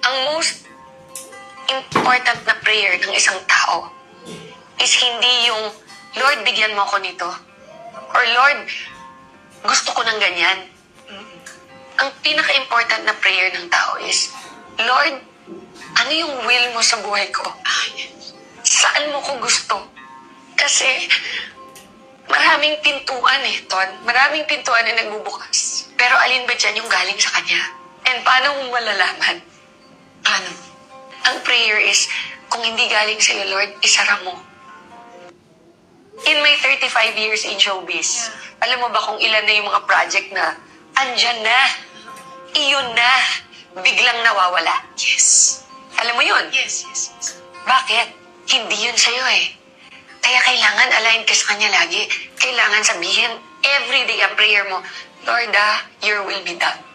Ang most important na prayer ng isang tao is hindi yung, Lord, bigyan mo ako nito. Or Lord, gusto ko ng ganyan. Ang pinaka-important na prayer ng tao is, Lord, ano yung will mo sa buhay ko? Saan mo ko gusto? Kasi maraming pintuan Ton. Maraming pintuan na nagbubukas. Pero alin ba dyan yung galing sa Kanya? And paano mo malalaman? Paano? Ang prayer is, kung hindi galing sa'yo, Lord, isara mo. In my 35 years in showbiz, alam mo ba kung ilan na yung mga project na andyan na, iyon na, biglang nawawala? Yes. Alam mo yun? Yes. Bakit? Hindi yun sa'yo Kaya kailangan align ka sa Kanya lagi. Kailangan sabihin, everyday ang prayer mo, Lord, your will be done.